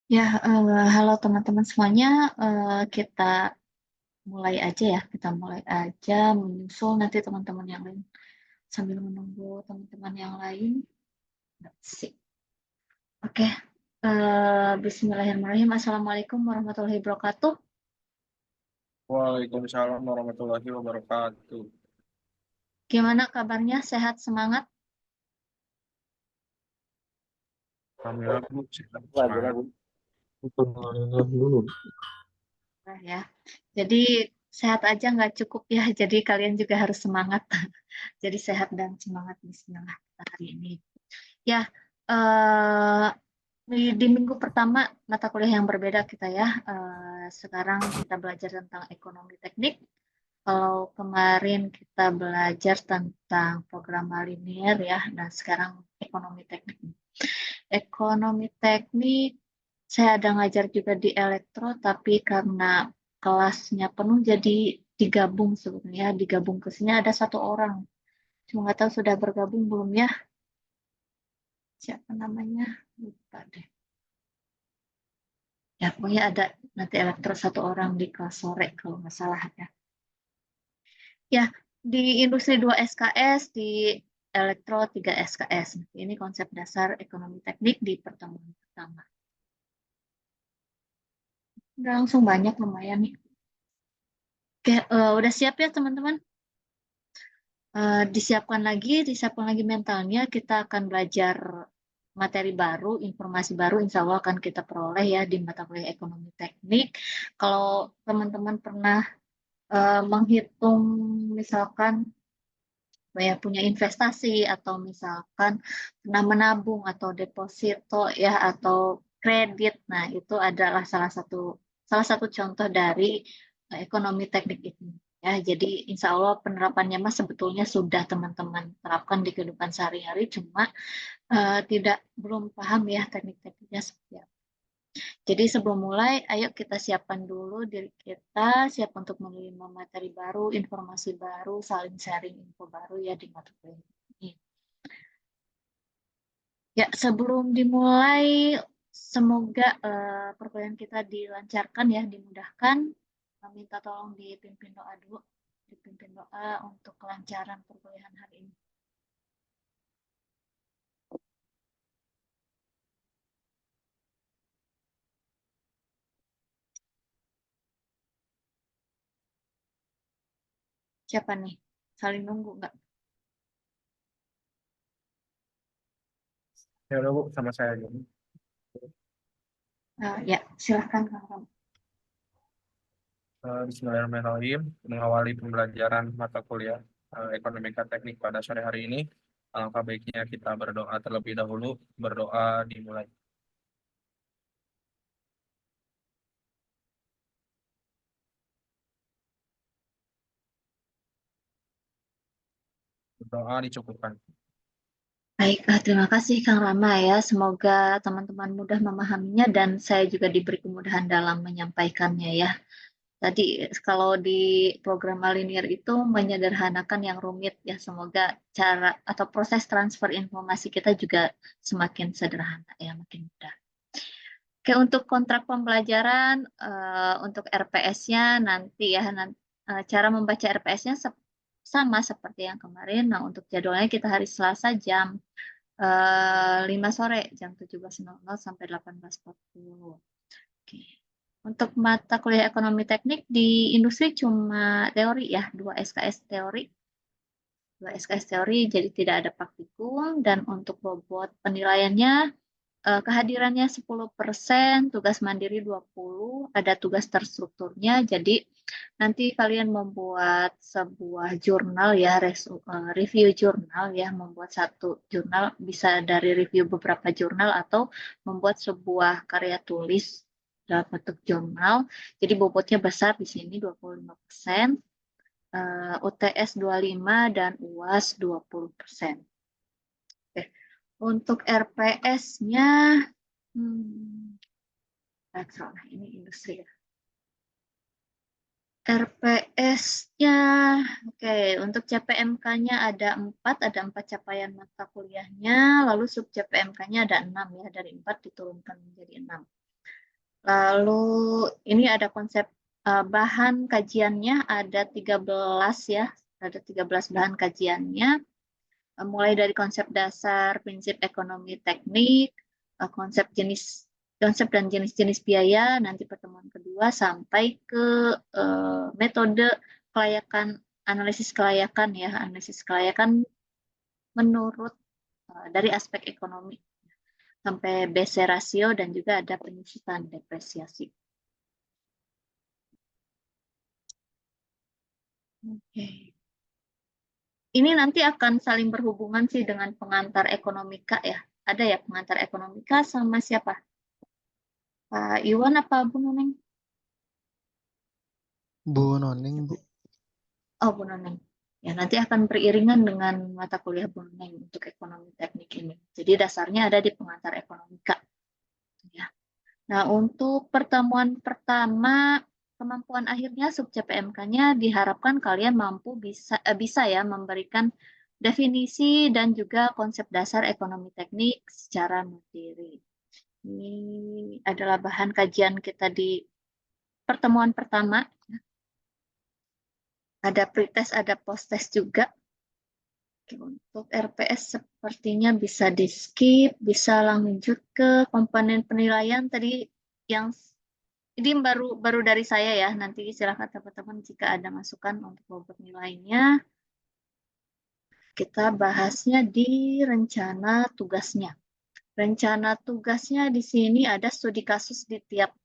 Ya, halo teman-teman semuanya. Kita mulai aja ya. Kita mulai aja menyusul nanti teman-teman yang lain sambil menunggu teman-teman yang lain. Sip. Oke. Bismillahirrahmanirrahim. Assalamualaikum warahmatullahi wabarakatuh. Waalaikumsalam warahmatullahi wabarakatuh. Gimana kabarnya? Sehat, semangat? Alhamdulillah Bu, sehat, semangat. Lagu-lagu itu dulu. Nah, ya. Jadi sehat aja nggak cukup ya. Jadi kalian juga harus semangat. Jadi sehat dan semangat. Bismillah kita hari ini. Ya, eh, di minggu pertama mata kuliah yang berbeda kita ya. Sekarang kita belajar tentang ekonomi teknik. Kalau kemarin kita belajar tentang program linear ya, dan sekarang ekonomi teknik. Ekonomi teknik saya ada ngajar juga di elektro, tapi karena kelasnya penuh jadi digabung sebenarnya. Digabung ke sini ada satu orang. Cuma nggak tahu sudah bergabung belum ya? Siapa namanya? Lupa deh. Ya, pokoknya ada nanti elektro satu orang di kelas sore kalau nggak salah ya. Ya, di industri 2 SKS, di elektro 3 SKS. Ini konsep dasar ekonomi teknik di pertemuan pertama. Udah langsung banyak lumayan nih. Oke, udah siap ya teman-teman? Disiapkan lagi mentalnya. Kita akan belajar materi baru, informasi baru, insya Allah akan kita peroleh ya di mata kuliah ekonomi teknik. Kalau teman-teman pernah menghitung misalkan ya punya investasi atau misalkan pernah menabung atau deposito ya atau kredit. Nah, itu adalah salah satu contoh dari ekonomi teknik itu. Ya, jadi insya Allah penerapannya mah sebetulnya sudah teman-teman terapkan di kehidupan sehari-hari, cuma tidak belum paham ya teknik-tekniknya seperti apa. Jadi sebelum mulai, ayo kita siapkan dulu diri kita, siap untuk menerima materi baru, informasi baru, saling sharing info baru ya di mata kuliah ini. Ya, sebelum dimulai, semoga perkuliahan kita dilancarkan ya, dimudahkan. Minta tolong dipimpin doa dulu, dipimpin doa untuk kelancaran perkuliahan hari ini. Siapa nih? Saling nunggu nggak? Ya udah Bu, sama saya aja. Ya, silahkan Kang Ram. Bismillahirrahmanirrahim. Mengawali pembelajaran mata kuliah Ekonomika Teknik pada sore hari ini, alangkah baiknya kita berdoa terlebih dahulu. Berdoa dimulai. Berdoa dicukupkan. Baik, terima kasih Kang Rama ya. Semoga teman-teman mudah memahaminya dan saya juga diberi kemudahan dalam menyampaikannya ya. Tadi kalau di program linear itu menyederhanakan yang rumit ya. Semoga cara atau proses transfer informasi kita juga semakin sederhana ya, makin mudah. Oke, untuk kontrak pembelajaran, untuk RPS-nya nanti ya, cara membaca RPS-nya sama seperti yang kemarin. Nah, untuk jadwalnya kita hari Selasa jam 5 sore, jam 17.00 sampai 18.40. Oke. Untuk mata kuliah ekonomi teknik di industri cuma teori ya, 2 SKS teori. 2 SKS teori, jadi tidak ada praktikum. Dan untuk bobot penilaiannya, kehadirannya 10%, tugas mandiri 20, ada tugas terstrukturnya. Jadi nanti kalian membuat sebuah jurnal ya, review jurnal ya, membuat satu jurnal bisa dari review beberapa jurnal atau membuat sebuah karya tulis dalam bentuk jurnal. Jadi bobotnya besar di sini 25%, UTS 25 dan UAS 20%. Oke. Untuk RPS-nya, salah, ini industri ya. RPS-nya, oke, untuk CPMK-nya ada 4 capaian mata kuliahnya, lalu sub CPMK-nya ada 6 ya, dari 4 diturunkan menjadi 6. Lalu ini ada konsep bahan kajiannya ada 13 ya, ada 13 bahan kajiannya, mulai dari konsep dasar, prinsip ekonomi teknik, konsep dan jenis-jenis biaya, nanti pertemuan kedua sampai ke metode kelayakan, analisis kelayakan ya, analisis kelayakan menurut dari aspek ekonomi sampai BC rasio dan juga ada penyusutan depresiasi. Oke. Ini nanti akan saling berhubungan sih dengan pengantar ekonomika ya. Ada ya pengantar ekonomika sama siapa? Pak Iwan apa Bu Nuneng? Bu Noning, Bu. Oh, Bu Nuneng. Ya, nanti akan beriringan dengan mata kuliah Bu Nuneng untuk ekonomi teknik ini. Jadi dasarnya ada di pengantar ekonomika. Ya. Nah, untuk pertemuan pertama, kemampuan akhirnya sub CPMK-nya diharapkan kalian mampu bisa ya memberikan definisi dan juga konsep dasar ekonomi teknik secara materi. Ini adalah bahan kajian kita di pertemuan pertama. Ada pretest, ada post-test juga. Untuk RPS sepertinya bisa di skip, bisa lanjut ke komponen penilaian tadi yang ini baru dari saya ya. Nanti silakan teman-teman jika ada masukan untuk bobot nilainya. Kita bahasnya di rencana tugasnya. Rencana tugasnya di sini ada studi kasus di tiap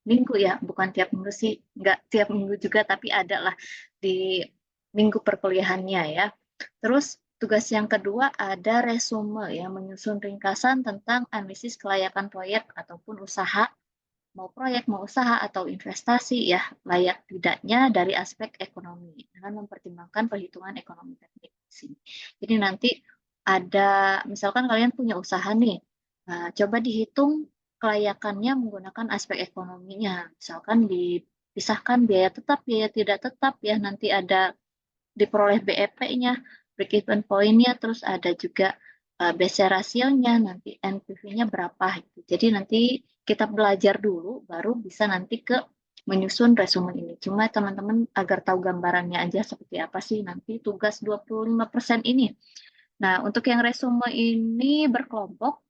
minggu ya, bukan tiap minggu sih, nggak tiap minggu juga, tapi ada lah di minggu perkuliahannya ya. Terus tugas yang kedua ada resume ya, menyusun ringkasan tentang analisis kelayakan proyek ataupun usaha, mau proyek, mau usaha atau investasi ya, layak tidaknya dari aspek ekonomi dengan mempertimbangkan perhitungan ekonomi teknik di sini. Jadi nanti ada, misalkan kalian punya usaha nih, coba dihitung kelayakannya menggunakan aspek ekonominya. Misalkan dipisahkan biaya tetap, biaya tidak tetap ya, nanti ada diperoleh BEP-nya, break even point-nya, terus ada juga BC rasionya, nanti NPV-nya berapa. Gitu. Jadi nanti kita belajar dulu, baru bisa nanti ke menyusun resume ini. Cuma teman-teman agar tahu gambarannya aja seperti apa sih nanti tugas 25% ini. Nah, untuk yang resume ini berkelompok,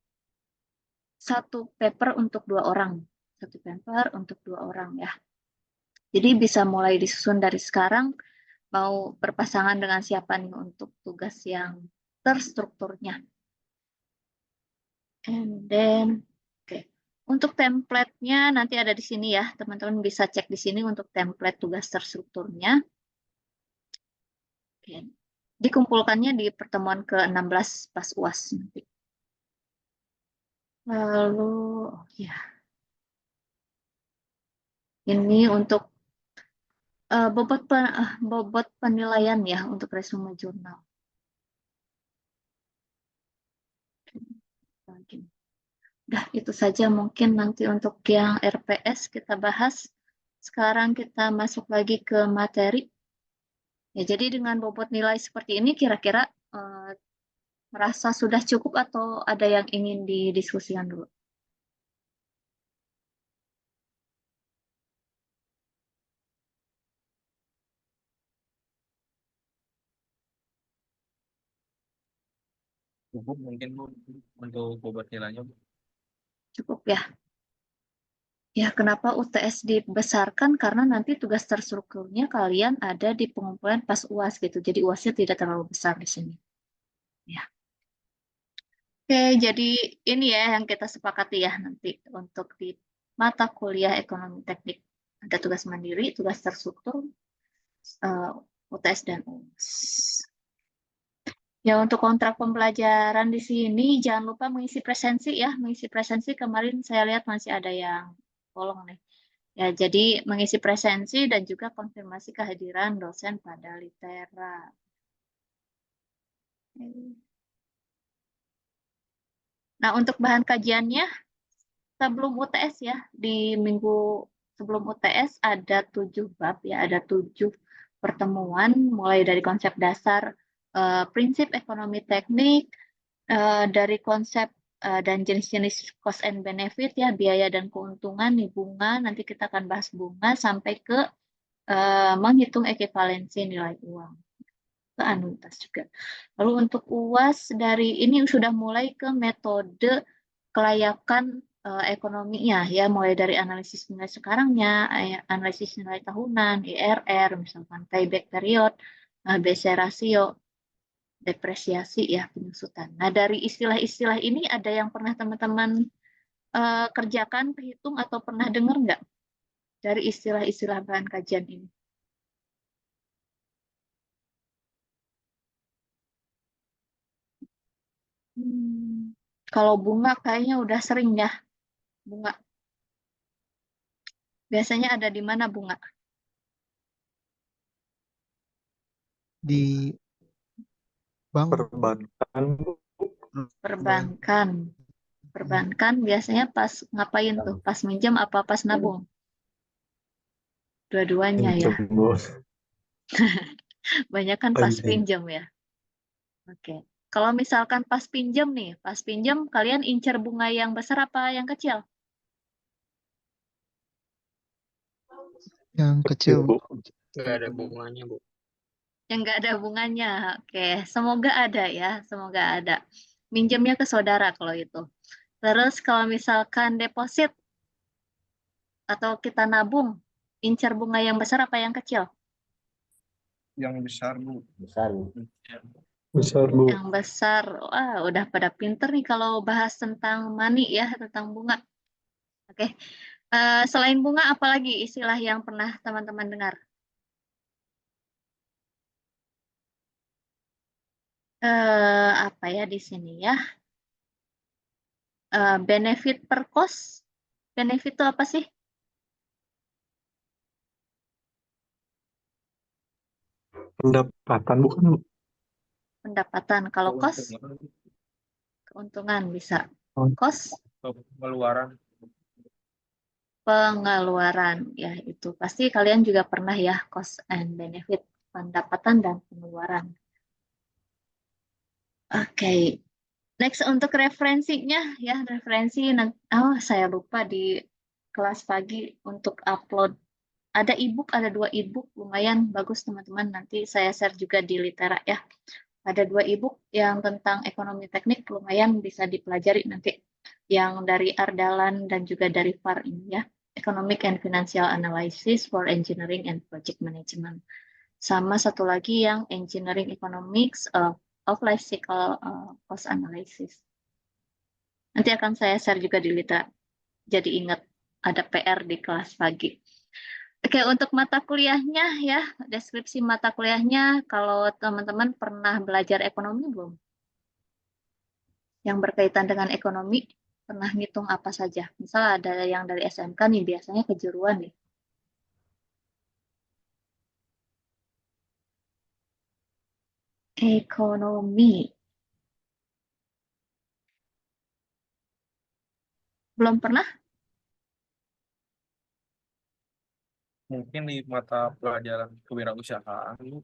satu paper untuk 2 orang. Satu paper untuk 2 orang ya. Jadi bisa mulai disusun dari sekarang, mau berpasangan dengan siapa nih untuk tugas yang terstrukturnya. And then, oke. Untuk template-nya nanti ada di sini ya, teman-teman bisa cek di sini untuk template tugas terstrukturnya. Oke. Dikumpulkannya di pertemuan ke-16 pas UAS nanti. Lalu, oh ya, ini untuk bobot penilaian ya untuk resume jurnal. Udah, itu saja mungkin nanti untuk yang RPS kita bahas. Sekarang kita masuk lagi ke materi. Ya, jadi dengan bobot nilai seperti ini kira-kira merasa sudah cukup atau ada yang ingin didiskusikan dulu? Cukup mungkin Bu untuk bobot nilainya Bu. Cukup ya. Ya, kenapa UTS dibesarkan? Karena nanti tugas terstrukturnya kalian ada di pengumpulan pas UAS gitu. Jadi UASnya tidak terlalu besar di sini. Ya. Oke, jadi ini ya yang kita sepakati ya nanti untuk di mata kuliah ekonomi teknik. Ada tugas mandiri, tugas terstruktur, UTS dan UAS. Ya, untuk kontrak pembelajaran di sini jangan lupa mengisi presensi ya. Mengisi presensi kemarin saya lihat masih ada yang bolong nih. Ya, jadi mengisi presensi dan juga konfirmasi kehadiran dosen pada litera. Nah, untuk bahan kajiannya sebelum UTS ya, di minggu sebelum UTS ada 7 bab ya, ada 7 pertemuan mulai dari konsep dasar prinsip ekonomi teknik, dari konsep dan jenis-jenis cost and benefit ya, biaya dan keuntungan nih bunga, nanti kita akan bahas bunga sampai ke menghitung ekivalensi nilai uang ke anuitas juga. Lalu untuk UAS dari ini sudah mulai ke metode kelayakan ekonominya ya, mulai dari analisis nilai sekarangnya, analisis nilai tahunan, IRR, misalkan payback period, BC rasio, depresiasi ya, penyusutan. Nah, dari istilah-istilah ini ada yang pernah teman-teman kerjakan, perhitung atau pernah dengar nggak dari istilah-istilah bahan kajian ini? Kalau bunga kayaknya udah sering ya, bunga. Biasanya ada di mana bunga? Di bank. Perbankan, Bu. Perbankan. Perbankan biasanya pas ngapain tuh? Pas minjem apa pas nabung? Dua-duanya ya. Pinjam, Bu. Banyak kan Oh, pas iya. pinjem ya. Oke. Kalau misalkan pas pinjem nih, pas pinjem kalian incer bunga yang besar apa yang kecil? Yang kecil. Bu. Nggak ada bunganya, Bu. Yang nggak ada bunganya. Oke, semoga ada ya, semoga ada. Minjemnya ke saudara kalau itu. Terus kalau misalkan deposit atau kita nabung, incer bunga yang besar apa yang kecil? Yang besar, Bu. Besar, Bu. Ya. Besar, Bu. Yang besar. Wah, udah pada pinter nih kalau bahas tentang money ya, tentang bunga. Oke. Selain bunga, apalagi istilah yang pernah teman-teman dengar? Apa ya di sini ya? Benefit per cost. Benefit itu apa sih? Pendapatan bukan, Bu? Pendapatan. Kalau cost, keuntungan bisa. Oh. Cost, Pengeluaran. pengeluaran. Ya, itu pasti kalian juga pernah ya, cost and benefit. Pendapatan dan pengeluaran. Oke. Next untuk referensinya ya, referensi nanti, saya lupa di kelas pagi untuk upload. Ada ebook, ada 2 ebook, lumayan bagus teman-teman. Nanti saya share juga di Litera ya. Ada 2 ebook yang tentang ekonomi teknik, lumayan bisa dipelajari nanti. Yang dari Ardalan dan juga dari FAR ini ya. Economic and Financial Analysis for Engineering and Project Management. Sama satu lagi yang Engineering Economics of Life Cycle Cost Analysis. Nanti akan saya share juga di Litera. Jadi ingat ada PR di kelas pagi. Oke, untuk mata kuliahnya ya, deskripsi mata kuliahnya, kalau teman-teman pernah belajar ekonomi belum? Yang berkaitan dengan ekonomi, pernah ngitung apa saja? Misal ada yang dari SMK nih, biasanya kejuruan nih. Ekonomi. Belum pernah? Mungkin di mata pelajaran kewirausahaan, Bu.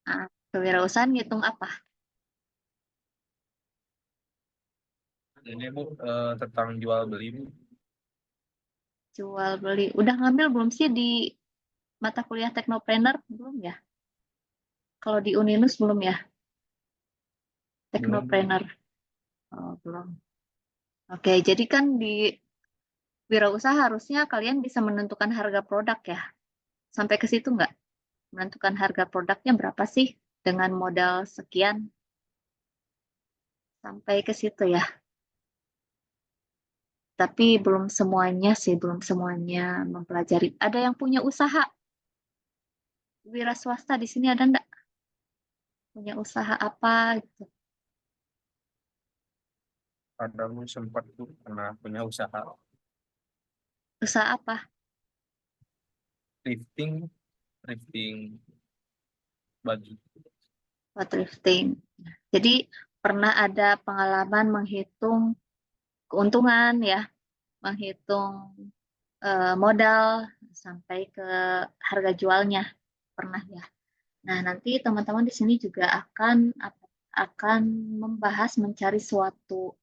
Nah, kewirausahaan ngitung apa? Ini, Bu, tentang jual beli, Bu. Jual beli. Udah ngambil belum sih di mata kuliah Teknopreneur? Belum ya? Kalau di Uninus belum ya? Teknopreneur. Oh, belum. Oke, jadi kan di wirausaha harusnya kalian bisa menentukan harga produk ya. Sampai ke situ nggak? Menentukan harga produknya berapa sih dengan modal sekian? Sampai ke situ ya. Tapi belum semuanya sih, belum semuanya mempelajari. Ada yang punya usaha? Wira swasta di sini ada nggak? Punya usaha apa gitu? Ada, Bu, sempat, Bu, pernah punya usaha Usaha apa? thrifting baju. Buat thrifting. Jadi pernah ada pengalaman menghitung keuntungan ya, menghitung modal sampai ke harga jualnya, pernah ya. Nah, nanti teman-teman di sini juga akan membahas mencari suatu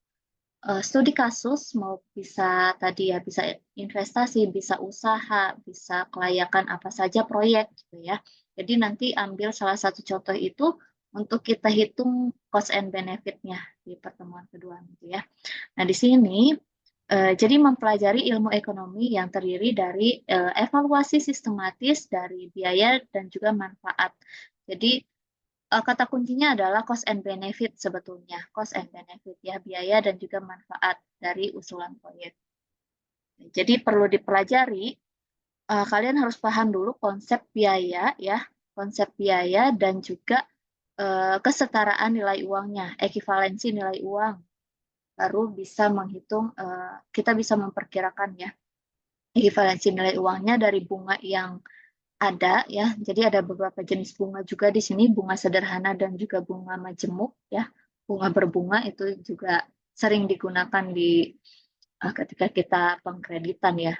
studi kasus, mau bisa tadi ya, bisa investasi, bisa usaha, bisa kelayakan apa saja proyek gitu ya. Jadi nanti ambil salah satu contoh itu untuk kita hitung cost and benefit-nya di pertemuan kedua gitu ya. Nah, di sini jadi mempelajari ilmu ekonomi yang terdiri dari evaluasi sistematis dari biaya dan juga manfaat. Jadi kata kuncinya adalah cost and benefit sebetulnya, cost and benefit ya, biaya dan juga manfaat dari usulan proyek. Jadi perlu dipelajari, kalian harus paham dulu konsep biaya ya, konsep biaya dan juga kesetaraan nilai uangnya, ekivalensi nilai uang. Baru bisa menghitung, kita bisa memperkirakan ya, ekivalensi nilai uangnya dari bunga yang ada ya. Jadi ada beberapa jenis bunga juga di sini, bunga sederhana dan juga bunga majemuk ya. Bunga berbunga itu juga sering digunakan di ketika kita pengkreditan ya.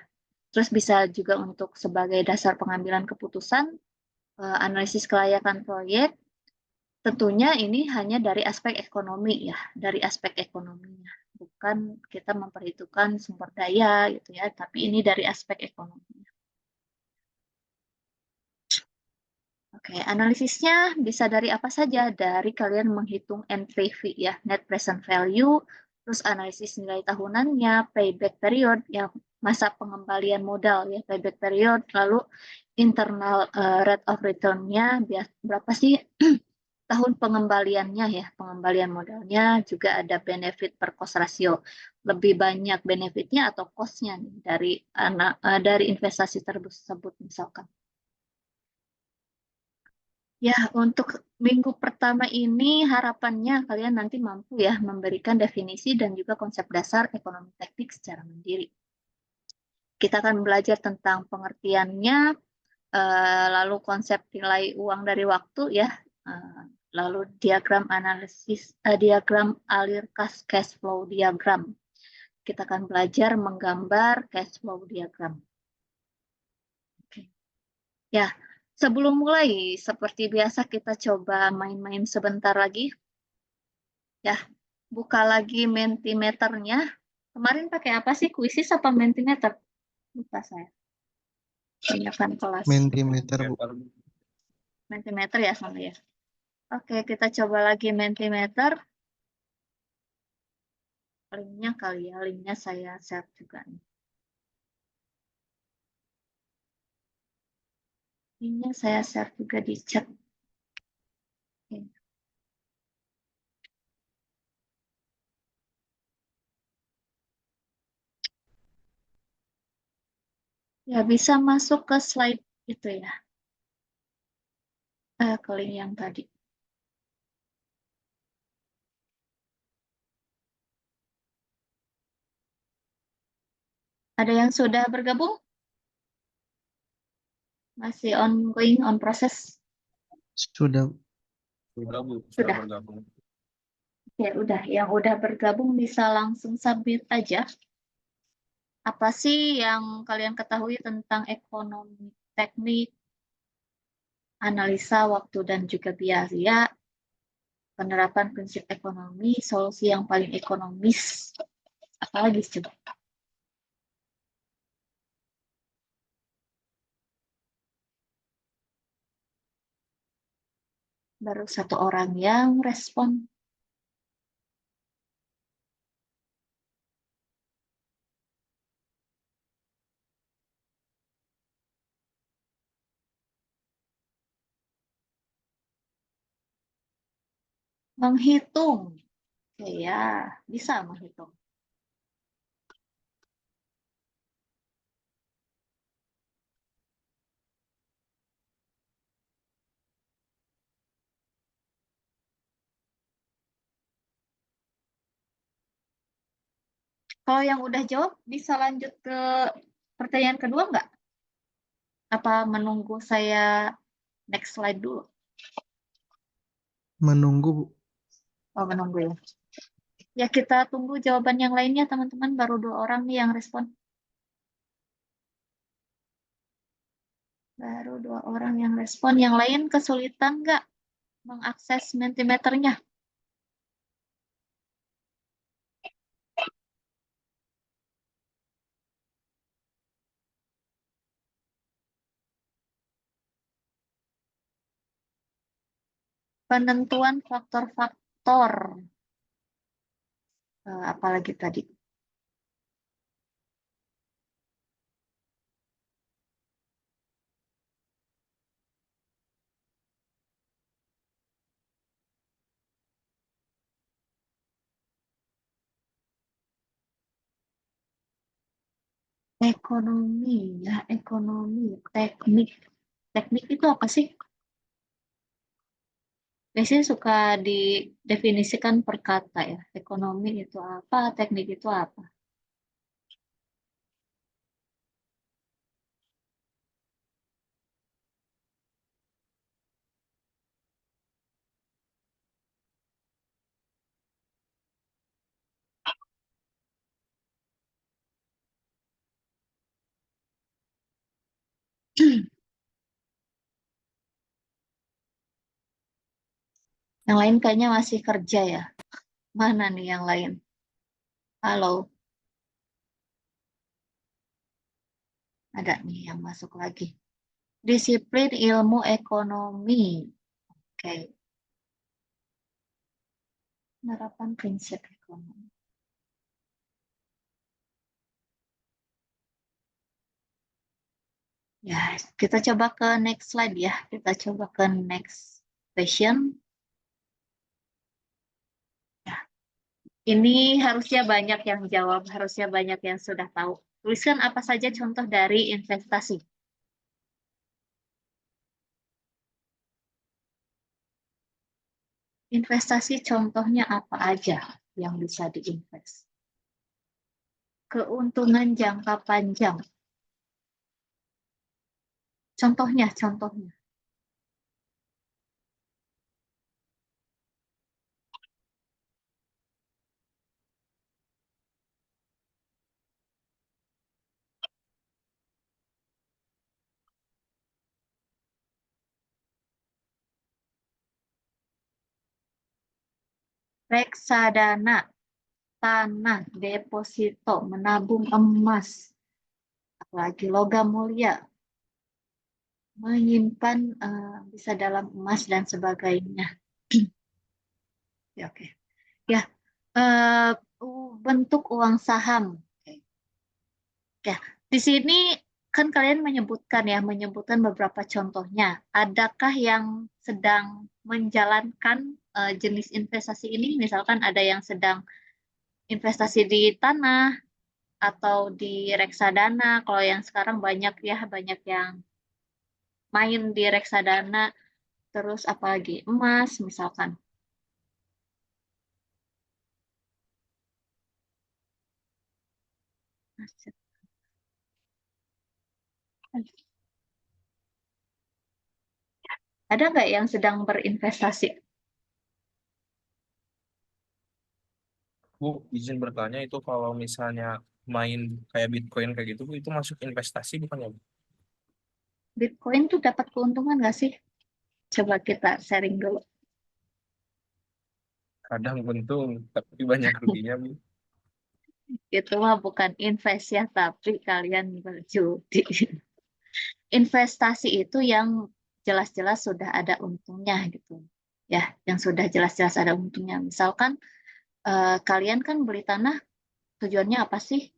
Terus bisa juga untuk sebagai dasar pengambilan keputusan, analisis kelayakan proyek. Tentunya ini hanya dari aspek ekonomi ya, dari aspek ekonominya. Bukan kita memperhitungkan sumber daya gitu ya, tapi ini dari aspek ekonomi. Oke, analisisnya bisa dari apa saja? Dari kalian menghitung NPV ya, net present value, terus analisis nilai tahunannya, payback period, ya masa pengembalian modal ya, payback period, lalu internal rate of return-nya berapa sih tahun pengembaliannya ya, pengembalian modalnya, juga ada benefit per cost ratio. Lebih banyak benefitnya atau cost-nya nih dari investasi tersebut misalkan. Ya, untuk minggu pertama ini harapannya kalian nanti mampu ya memberikan definisi dan juga konsep dasar ekonomi teknik secara mandiri. Kita akan belajar tentang pengertiannya, lalu konsep nilai uang dari waktu ya, lalu diagram analisis, diagram alir cash flow diagram. Kita akan belajar menggambar cash flow diagram. Oke. Ya, sebelum mulai, seperti biasa kita coba main-main sebentar lagi. Ya, buka lagi Mentimeternya. Kemarin pakai apa sih? Quizzes apa Mentimeter? Lupa saya. Tanyakan kelas. Mentimeter, Bu. Mentimeter ya sama ya. Oke, kita coba lagi Mentimeter. Linknya kali ya, linknya saya share juga nih. Linknya saya share juga di chat. Oke. Ya, bisa masuk ke slide itu ya. Ke link yang tadi. Ada yang sudah bergabung? Masih ongoing, on proses? Sudah. Sudah, Bu. Sudah Sudah. bergabung. Ya udah, yang udah bergabung bisa langsung submit aja. Apa sih yang kalian ketahui tentang ekonomi teknik, analisa waktu dan juga biaya, penerapan prinsip ekonomi, solusi yang paling ekonomis, apalagi coba? Baru satu orang yang respon. Menghitung. Oke ya, bisa menghitung. Kalau yang udah jawab, bisa lanjut ke pertanyaan kedua nggak? Apa menunggu saya next slide dulu? Menunggu, Bu. Oh, menunggu ya. Ya, kita tunggu jawaban yang lainnya, teman-teman. Baru 2 orang nih yang respon. Baru 2 orang yang respon. Yang lain kesulitan nggak mengakses Mentimeternya? Penentuan faktor-faktor. Apalagi tadi? Ekonomi, ya ekonomi, teknik. Teknik itu apa sih? Biasanya suka didefinisikan per kata ya. Ekonomi itu apa, teknik itu apa. Yang lain kayaknya masih kerja ya. Mana nih yang lain? Halo, ada nih yang masuk lagi. Disiplin ilmu ekonomi. Oke, penerapan prinsip ekonomi. Ya, kita coba ke next slide ya. Kita coba ke next question. Ya, ini harusnya banyak yang jawab, harusnya banyak yang sudah tahu. Tuliskan apa saja contoh dari investasi. Investasi contohnya apa aja yang bisa diinvest? Keuntungan jangka panjang. Contohnya. Reksadana, tanah, deposito, menabung emas, apalagi logam mulia, menyimpan bisa dalam emas dan sebagainya. Ya, oke. Ya, eh, bentuk uang saham. Oke. Ya, di sini kan kalian menyebutkan beberapa contohnya. Adakah yang sedang menjalankan jenis investasi ini? Misalkan ada yang sedang investasi di tanah atau di reksadana. Kalau yang sekarang banyak yang main di reksadana. Terus apalagi emas misalkan. Ada nggak yang sedang berinvestasi? Bu, izin bertanya itu kalau misalnya main kayak Bitcoin kayak gitu, Bu, itu masuk investasi bukan ya, Bu? Bitcoin tuh dapat keuntungan nggak sih? Coba kita sharing dulu. Kadang untung, tapi banyak ruginya, Bu. Itu mah bukan invest ya, tapi kalian berjudi. Investasi itu yang jelas-jelas sudah ada untungnya gitu. Ya, yang sudah jelas-jelas ada untungnya. Misalkan kalian kan beli tanah tujuannya apa sih?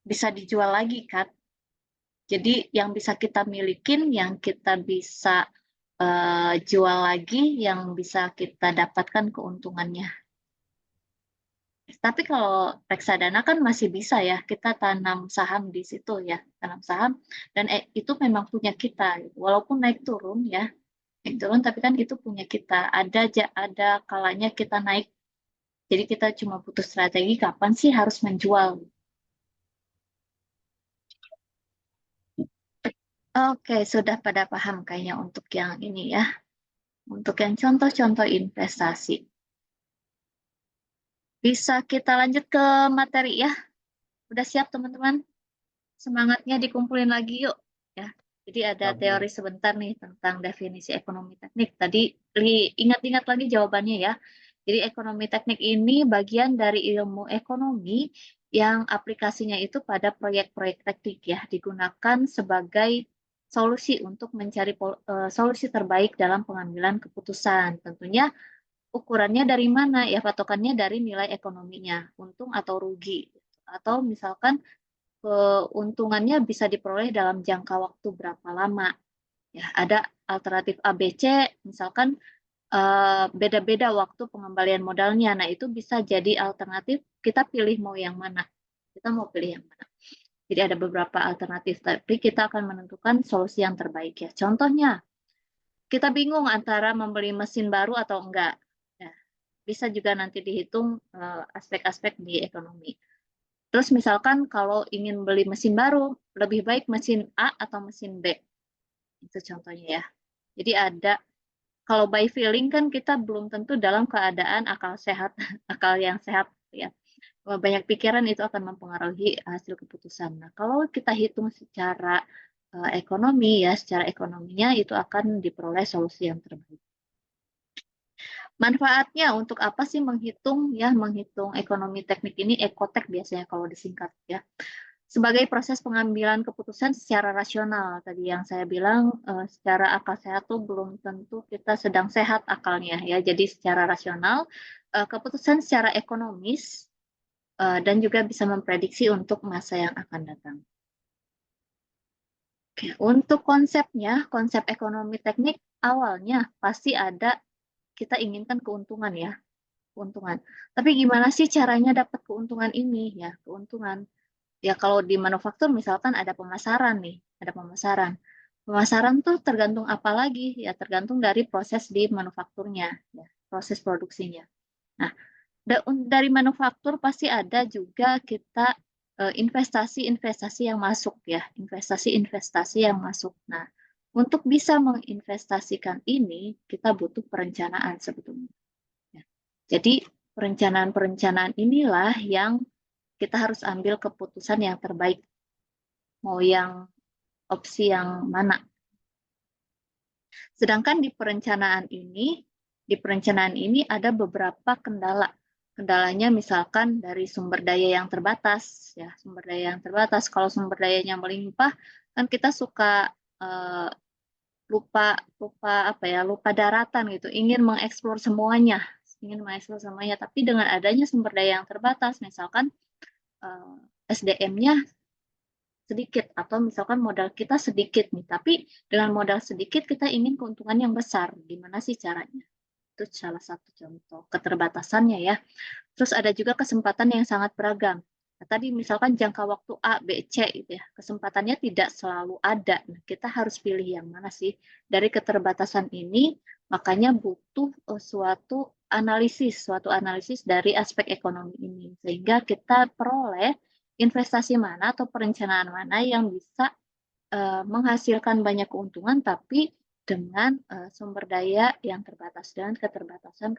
Bisa dijual lagi kan? Jadi yang bisa kita milikin, yang kita bisa jual lagi, yang bisa kita dapatkan keuntungannya. Tapi kalau reksadana kan masih bisa ya, kita tanam saham di situ ya, tanam saham dan itu memang punya kita, gitu. Walaupun naik turun ya, naik turun tapi kan itu punya kita. Ada kalanya kita naik, jadi kita cuma butuh strategi kapan sih harus menjual. Oke, sudah pada paham kayaknya untuk yang ini ya, untuk yang contoh-contoh investasi. Bisa kita lanjut ke materi ya. Udah siap teman-teman? Semangatnya dikumpulin lagi yuk. Ya. Jadi ada Ya, Bu. teori sebentar nih tentang definisi ekonomi teknik. Tadi ingat-ingat lagi jawabannya ya. Jadi ekonomi teknik ini bagian dari ilmu ekonomi yang aplikasinya itu pada proyek-proyek teknik ya, digunakan sebagai solusi untuk mencari solusi terbaik dalam pengambilan keputusan. Tentunya ukurannya dari mana? Ya patokannya dari nilai ekonominya, untung atau rugi. Atau misalkan keuntungannya bisa diperoleh dalam jangka waktu berapa lama. Ya, ada alternatif A, B, C, misalkan beda-beda waktu pengembalian modalnya. Nah, itu bisa jadi alternatif, kita pilih mau yang mana. Kita mau pilih yang mana. Jadi ada beberapa alternatif, tapi kita akan menentukan solusi yang terbaik ya. Contohnya, kita bingung antara membeli mesin baru atau enggak. Ya, bisa juga nanti dihitung aspek-aspek di ekonomi. Terus misalkan kalau ingin beli mesin baru, lebih baik mesin A atau mesin B. Itu contohnya ya. Jadi ada, kalau by feeling kan kita belum tentu dalam keadaan akal sehat, akal yang sehat ya. Banyak pikiran itu akan mempengaruhi hasil keputusan. Nah, kalau kita hitung secara ekonomi ya, secara ekonominya itu akan diperoleh solusi yang terbaik. Manfaatnya untuk apa sih menghitung ya, menghitung ekonomi teknik ini, ekotek biasanya kalau disingkat ya. Sebagai proses pengambilan keputusan secara rasional, tadi yang saya bilang secara akal sehat tuh belum tentu kita sedang sehat akalnya ya. Jadi secara rasional, keputusan secara ekonomis dan juga bisa memprediksi untuk masa yang akan datang. Oke, untuk konsepnya, konsep ekonomi teknik awalnya pasti ada kita inginkan keuntungan ya, keuntungan. Tapi gimana sih caranya dapat keuntungan ini ya, keuntungan. Ya kalau di manufaktur misalkan ada pemasaran nih, ada pemasaran. Pemasaran tuh tergantung apa lagi? Ya tergantung dari proses di manufakturnya, ya, proses produksinya. Nah, dari manufaktur pasti ada juga kita investasi-investasi yang masuk ya, investasi-investasi yang masuk. Nah, untuk bisa menginvestasikan ini kita butuh perencanaan sebetulnya. Ya. Jadi perencanaan-perencanaan inilah yang kita harus ambil keputusan yang terbaik. Mau yang opsi yang mana. Sedangkan di perencanaan ini ada beberapa kendala. Kendalanya misalkan dari sumber daya yang terbatas, ya sumber daya yang terbatas. Kalau sumber dayanya melimpah, kan kita suka lupa daratan gitu. Ingin mengeksplor semuanya, Tapi dengan adanya sumber daya yang terbatas, misalkan SDM-nya sedikit atau misalkan modal kita sedikit nih, tapi dengan modal sedikit kita ingin keuntungan yang besar. Gimana sih caranya? Itu salah satu contoh keterbatasannya ya. Terus ada juga kesempatan yang sangat beragam. Nah, tadi misalkan jangka waktu A, B, C gitu ya. Kesempatannya tidak selalu ada. Nah, kita harus pilih yang mana sih? Dari keterbatasan ini, makanya butuh suatu analisis dari aspek ekonomi ini. Sehingga kita peroleh investasi mana atau perencanaan mana yang bisa menghasilkan banyak keuntungan, tapi dengan sumber daya yang terbatas, dengan keterbatasan.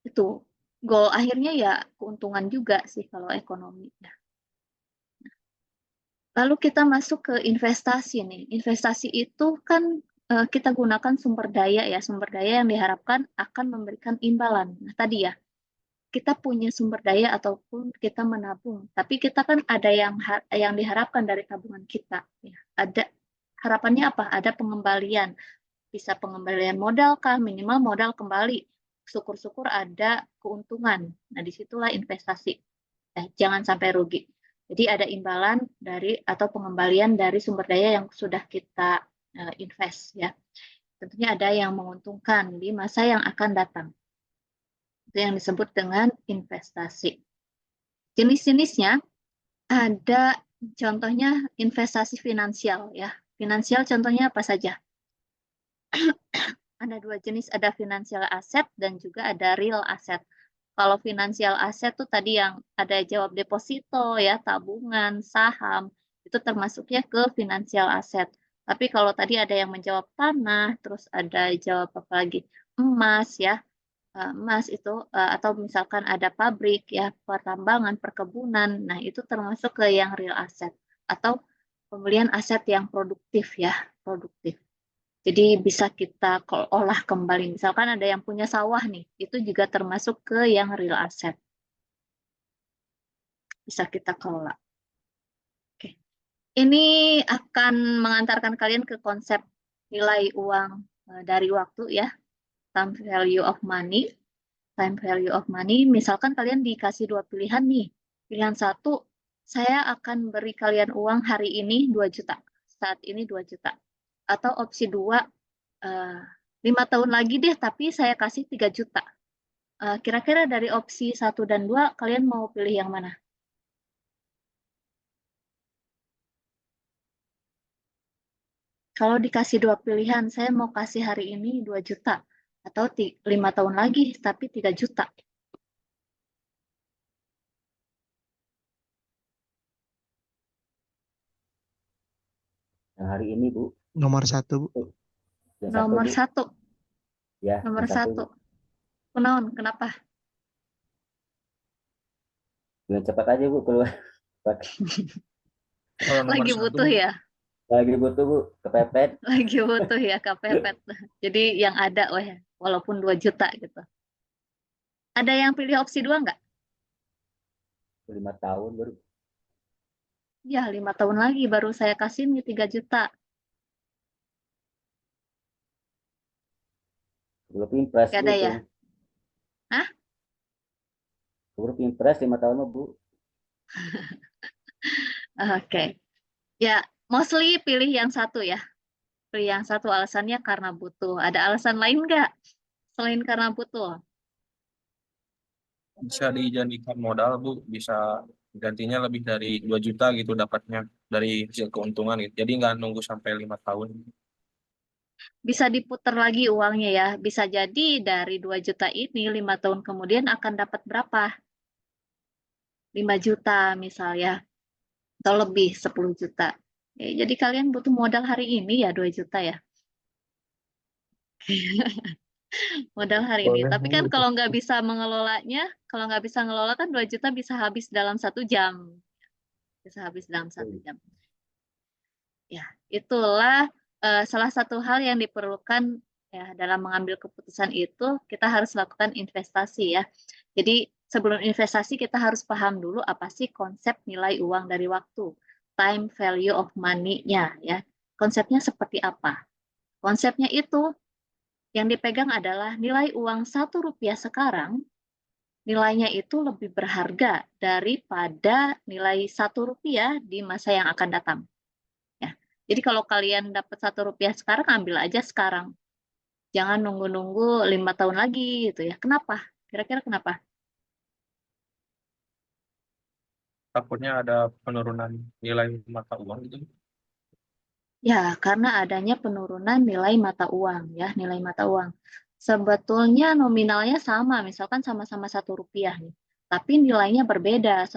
Itu goal akhirnya ya keuntungan juga sih kalau ekonomi. Lalu kita masuk ke investasi nih. Investasi itu kan kita gunakan sumber daya yang diharapkan akan memberikan imbalan. Nah, tadi ya, kita punya sumber daya ataupun kita menabung, tapi kita kan ada yang diharapkan dari tabungan kita. Ya. Ada harapannya apa? Ada pengembalian. Bisa pengembalian modal kah? Minimal modal kembali. Syukur-syukur ada keuntungan. Nah, disitulah investasi. Jangan sampai rugi. Jadi ada imbalan dari atau pengembalian dari sumber daya yang sudah kita invest ya. Tentunya ada yang menguntungkan di masa yang akan datang. Itu yang disebut dengan investasi. Jenis-jenisnya ada contohnya investasi finansial ya. Finansial contohnya apa saja? Ada dua jenis, ada financial asset dan juga ada real asset. Kalau financial asset tuh tadi yang ada jawab deposito ya, tabungan, saham, itu termasuknya ke financial asset. Tapi kalau tadi ada yang menjawab tanah, terus ada jawab apa lagi? Emas ya. Emas itu atau misalkan ada pabrik ya, pertambangan, perkebunan. Nah, itu termasuk ke yang real asset atau pembelian aset yang produktif ya, produktif. Jadi bisa kita olah kembali. Misalkan ada yang punya sawah nih, itu juga termasuk ke yang real asset. Bisa kita kelola. Oke. Ini akan mengantarkan kalian ke konsep nilai uang dari waktu ya, time value of money. Time value of money, misalkan kalian dikasih 2 pilihan nih. Pilihan 1, saya akan beri kalian uang hari ini 2 juta. Saat ini 2 juta. Atau opsi 2, 5 tahun lagi deh, tapi saya kasih 3 juta. Kira-kira dari opsi 1 dan 2, kalian mau pilih yang mana? Kalau dikasih 2 pilihan, saya mau kasih hari ini 2 juta. Atau 5 tahun lagi, tapi 3 juta. Yang hari ini, Bu. Nomor 1, Bu. Yang Nomor Bu. 1. Ya, Nomor yang 1. Bu. Kunaon, kenapa? Dengan cepat aja, Bu, keluar. Kalau nomor Lagi 1, butuh ya? Lagi butuh, Bu, kepepet. Lagi butuh ya, kepepet. Jadi yang ada, walaupun 2 juta gitu. Ada yang pilih opsi 2 nggak? 5 tahun baru. Ya, 5 tahun lagi baru saya kasih nih 3 juta. Keburu Pilpres, Nggak Bu. ada Itu. ya? Hah? Keburu Pilpres 5 tahun, Bu. Oke. Ya, mostly pilih yang 1 ya. Pilih yang 1 alasannya karena butuh. Ada alasan lain nggak? Selain karena butuh. bisa dijadikan modal, Bu. Bisa gantinya lebih dari 2 juta gitu dapatnya dari hasil keuntungan gitu. Jadi nggak nunggu sampai 5 tahun. Bisa diputar lagi uangnya ya. Bisa jadi dari 2 juta ini 5 tahun kemudian akan dapat berapa? 5 juta misalnya. Atau lebih 10 juta. Jadi kalian butuh modal hari ini ya 2 juta ya. Modal hari ini. Boleh, Tapi Bu. kan kalau nggak bisa mengelolanya, kalau nggak bisa ngelola kan 2 juta bisa habis dalam 1 jam. Bisa habis dalam 1 jam. Ya, itulah salah satu hal yang diperlukan ya dalam mengambil keputusan itu kita harus lakukan investasi ya. Jadi sebelum investasi kita harus paham dulu apa sih konsep nilai uang dari waktu, time value of money-nya ya. Konsepnya seperti apa? Konsepnya itu yang dipegang adalah nilai uang Rp1 sekarang, nilainya itu lebih berharga daripada nilai Rp1 di masa yang akan datang. Ya. Jadi kalau kalian dapat Rp1 sekarang, ambil aja sekarang. Jangan nunggu-nunggu 5 tahun lagi gitu ya. Kenapa? Kira-kira kenapa? Takutnya ada penurunan nilai mata uang gitu. Ya, karena adanya penurunan nilai mata uang ya, nilai mata uang. Sebetulnya nominalnya sama, misalkan sama-sama Rp1 nih, tapi nilainya berbeda.